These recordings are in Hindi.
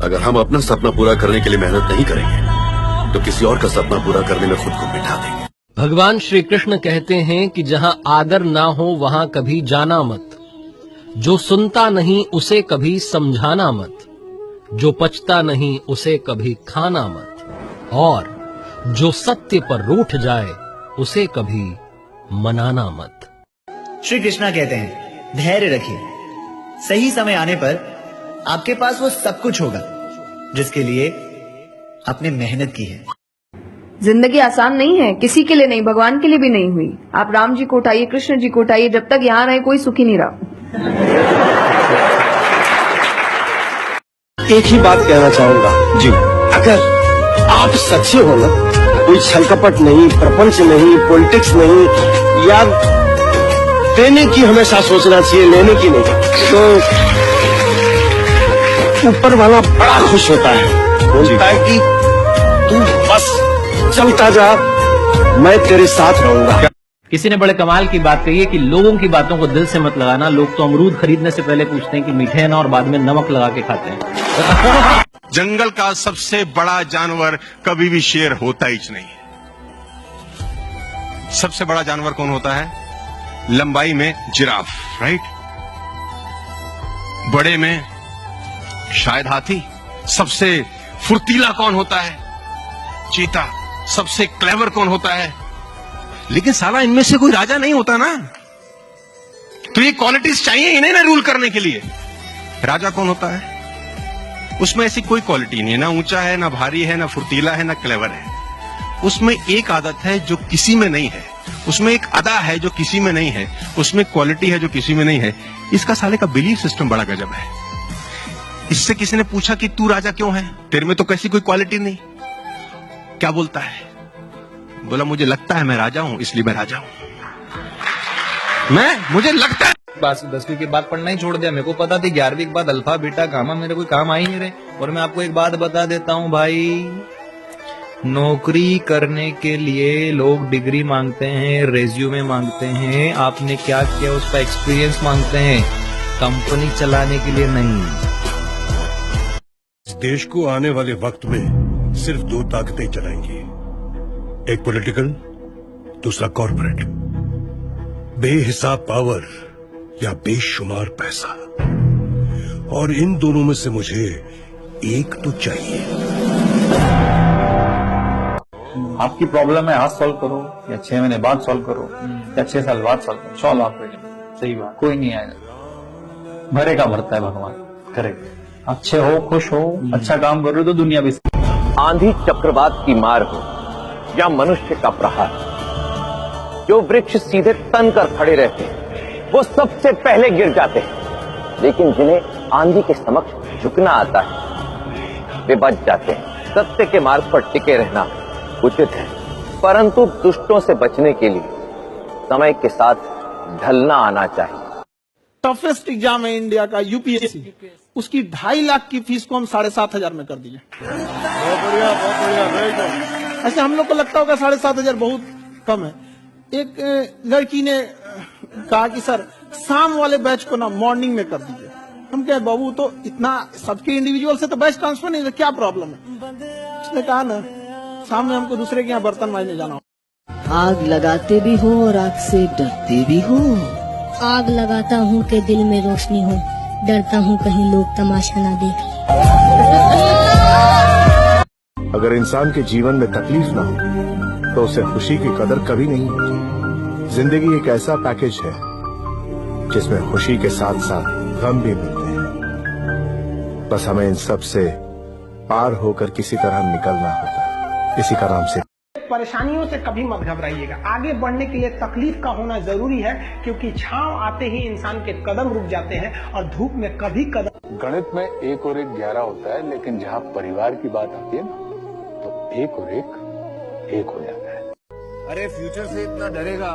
अगर हम अपना सपना पूरा करने के लिए मेहनत नहीं करेंगे तो किसी और का सपना पूरा करने में खुद को मिटा देंगे। भगवान श्री कृष्ण कहते हैं कि जहां आदर ना हो वहां कभी जाना मत, जो सुनता नहीं उसे कभी समझाना मत, जो पचता नहीं उसे कभी खाना मत, और जो सत्य पर रूठ जाए उसे कभी मनाना मत। श्री कृष्णा कहते हैं धैर्य रखिए, सही समय आने पर आपके पास वो सब कुछ होगा जिसके लिए आपने मेहनत की है। जिंदगी आसान नहीं है, किसी के लिए नहीं, भगवान के लिए भी नहीं हुई। आप राम जी को उठाइए, कृष्ण जी को उठाइए, जब तक यहाँ रहे कोई सुखी नहीं रहा। एक ही बात कहना चाहूंगा जी, अगर आप सच्चे हो ना, कोई छलकपट नहीं, प्रपंच नहीं, पॉलिटिक्स नहीं, या देने की हमेशा सोचना चाहिए, लेने की नहीं, तो ऊपर वाला बड़ा खुश होता है, बोलता है कि तू बस चलता जा, मैं तेरे साथ रहूंगा। किसी ने बड़े कमाल की बात कही है कि लोगों की बातों को दिल से मत लगाना। लोग तो अमरूद खरीदने से पहले पूछते हैं कि मीठे हैं ना, और बाद में नमक लगा के खाते हैं। जंगल का सबसे बड़ा जानवर कभी भी शेर होता ही नहीं। सबसे बड़ा जानवर कौन होता है? लंबाई में जिराफ, राइट? बड़े में शायद हाथी। सबसे फुर्तीला कौन होता है? चीता। सबसे क्लेवर कौन होता है? लेकिन साला इनमें से कोई राजा नहीं होता ना, तो ये क्वालिटीज चाहिए इन्हें ना रूल करने के लिए। राजा कौन होता है? उसमें ऐसी कोई क्वालिटी नहीं है, ना ऊंचा है, ना भारी है, ना फुर्तीला है, ना क्लेवर है। उसमें एक आदत है जो किसी में नहीं है, उसमें एक अदा है जो किसी में नहीं है, उसमें क्वालिटी है जो किसी में नहीं है। इसका साले का बिलीफ सिस्टम बड़ा गजब है। इससे किसी ने पूछा कि तू राजा क्यों है, तेरे में तो कैसी कोई क्वालिटी नहीं। क्या बोलता है? बोला मुझे लगता है मैं राजा हूं, इसलिए मैं राजा हूं। मुझे लगता है। बस 10वीं के बाद पढ़ना ही छोड़ दिया। मेरे को पता थी 11वीं के बाद अल्फा बीटा गामा मेरे कोई काम आ ही नहीं रहे। और मैं आपको एक बात बता देता हूं भाई, नौकरी करने के लिए लोग डिग्री मांगते हैं, रेज्यूमे मांगते हैं, आपने क्या किया उसका एक्सपीरियंस मांगते हैं, कंपनी चलाने के लिए नहीं। इस देश को आने वाले वक्त में सिर्फ दो ताकतें चलाएंगी, एक पॉलिटिकल, दूसरा कॉर्पोरेट। बेहिसाब पावर या बेशुमार पैसा, और इन दोनों में से मुझे एक तो चाहिए। आपकी प्रॉब्लम है आज सॉल्व करो, या 6 महीने बाद सॉल्व करो, या 6 साल बाद सॉल्व करो, सॉल्व आप करेंगे। सही बात, कोई नहीं आएगा, भरेगा भरता है भगवान। करेक्ट। अच्छे हो, खुश हो, अच्छा काम कर रहे हो तो दुनिया भी। आंधी चक्रवात की मार हो या मनुष्य का प्रहार, जो वृक्ष सीधे तन कर खड़े रहते हैं वो सबसे पहले गिर जाते हैं, लेकिन जिन्हें आंधी के समक्ष झुकना आता है वे बच जाते हैं। सत्य के मार्ग पर टिके रहना उचित है, परंतु दुष्टों से बचने के लिए समय के साथ ढलना आना चाहिए। टफेस्ट एग्जाम है इंडिया का, यूपीएससी, उसकी 2.5 लाख की फीस को हम 7,500 में कर दिए। बहुत बढ़िया, बहुत बढ़िया। ऐसे हम लोग को लगता होगा 7,500 बहुत कम है। एक लड़की ने कहा कि सर शाम वाले बैच को ना मॉर्निंग में कर दीजिए। हम कहे बाबू तो इतना सबके इंडिविजुअल से तो बैच ट्रांसफर नहीं, क्या प्रॉब्लम है? उसने कहा ना शाम में हमको दूसरे के यहाँ बर्तन मांजने जाना हो। आग लगाते भी हो और आग से डरते भी हो। आग लगाता हूँ कि दिल में रोशनी हो, डरता हूँ कहीं लोग तमाशा ना देख। अगर इंसान के जीवन में तकलीफ ना हो तो उसे खुशी की कदर कभी नहीं होती। जिंदगी एक ऐसा पैकेज है जिसमें खुशी के साथ साथ गम भी मिलते हैं। बस हमें इन सब से पार होकर किसी तरह निकलना होता है। इसी का नाम से परेशानियों से कभी मत घबराइएगा। आगे बढ़ने के लिए तकलीफ का होना जरूरी है, क्योंकि छांव आते ही इंसान के कदम रुक जाते हैं और धूप में कभी कदम। गणित में 1 और 1 11 होता है, लेकिन जहाँ परिवार की बात आती है ना, तो 1 और 1 हो जाता है। अरे फ्यूचर से इतना डरेगा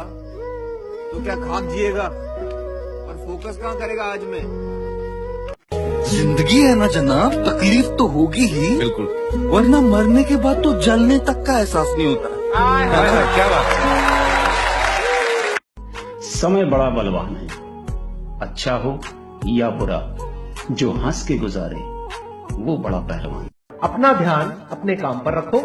तो क्या खाक जिएगा, और फोकस कहाँ करेगा आज में? जिंदगी है ना जनाब, तकलीफ तो होगी ही, बिल्कुल, वरना मरने के बाद तो जलने तक का एहसास नहीं होता। क्या बात है? समय बड़ा बलवान है, अच्छा हो या बुरा, जो हंस के गुजारे वो बड़ा पहलवान। अपना ध्यान अपने काम पर रखो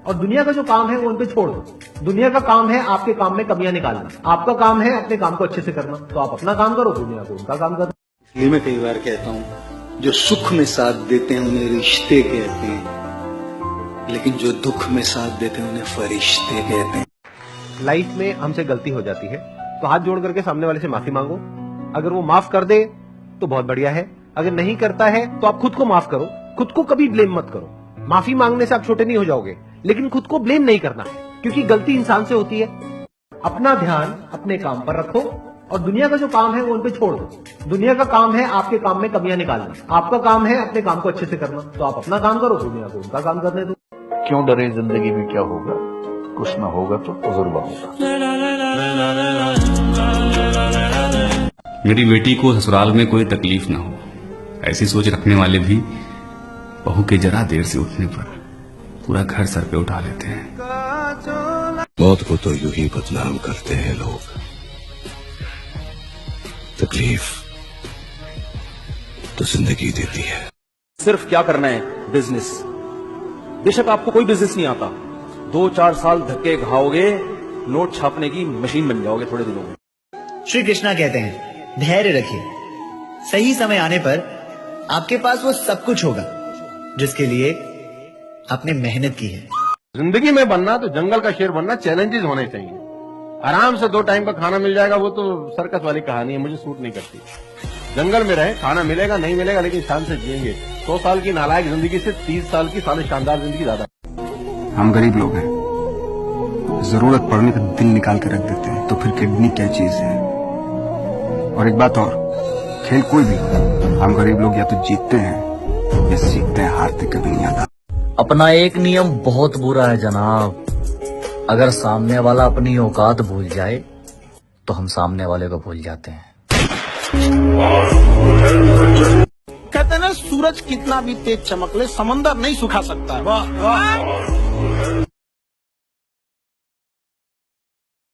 और दुनिया का जो काम है वो उन पे छोड़ दो। दुनिया का काम है आपके काम में कमियां निकालना, आपका काम है अपने काम को अच्छे से करना। तो आप अपना काम करो, दुनिया को उनका काम करो। इसलिए मैं कई बार कहता हूँ, जो सुख में साथ देते हैं उन्हें रिश्ते कहते हैं, लेकिन जो दुख में साथ देते हैं उन्हें फरिश्ते कहते हैं। लाइफ में हमसे गलती हो जाती है तो हाथ जोड़ करके सामने वाले से माफी मांगो। अगर वो माफ कर दे तो बहुत बढ़िया है, अगर नहीं करता है तो आप खुद को माफ करो। खुद को कभी ब्लेम मत करो। माफी मांगने से आप छोटे नहीं हो जाओगे, लेकिन खुद को ब्लेम नहीं करना है, क्योंकि गलती इंसान से होती है। अपना ध्यान अपने काम पर रखो और दुनिया का जो काम है वो उन पे छोड़ दो। दुनिया का काम है आपके काम में कमियां निकालना, आपका काम है अपने काम को अच्छे से करना। तो आप अपना काम करो, दुनिया को उनका काम करने दो। क्यों डरे, जिंदगी में क्या होगा, कुछ ना होगा तो तजुर्बा होगा। मेरी बेटी को ससुराल में कोई तकलीफ ना हो, ऐसी सोच रखने वाले भी बहू के जरा देर से उठने पर पूरा घर सर पे उठा लेते हैं। मौत को तो यूं ही बदनाम करते हैं लोग, तकलीफ तो जिंदगी देती है। सिर्फ क्या करना है, बिजनेस। बेशक आपको कोई बिजनेस नहीं आता, 2-4 साल धक्के खाओगे, नोट छापने की मशीन बन जाओगे थोड़े दिनों में। श्री कृष्णा कहते हैं, धैर्य रखिए, सही समय आने पर आपके पास वो सब कुछ होगा जिसके लिए आपने मेहनत की है। जिंदगी में बनना तो जंगल का शेर बनना, चैलेंजेस होने चाहिए। आराम से 2 टाइम का खाना मिल जाएगा, वो तो सर्कस वाली कहानी है, मुझे सूट नहीं करती। जंगल में रहे, खाना मिलेगा नहीं मिलेगा, लेकिन शान से जिएंगे। 100 साल की नालायक जिंदगी से 30 साल की साले शानदार जिंदगी ज्यादा। हम गरीब लोग हैं, जरूरत पड़ने पर दिल निकाल कर रख देते हैं, तो फिर किडनी क्या चीज है। और एक बात और, खेल कोई भी हो, हम गरीब लोग या तो जीतते हैं या सीखते हैं, हारते कभी नहीं आता। अपना एक नियम बहुत बुरा है जनाब, अगर सामने वाला अपनी औकात भूल जाए तो हम सामने वाले को भूल जाते हैं। कहते हैं ना, सूरज कितना भी तेज चमक ले, समंदर नहीं सुखा सकता है।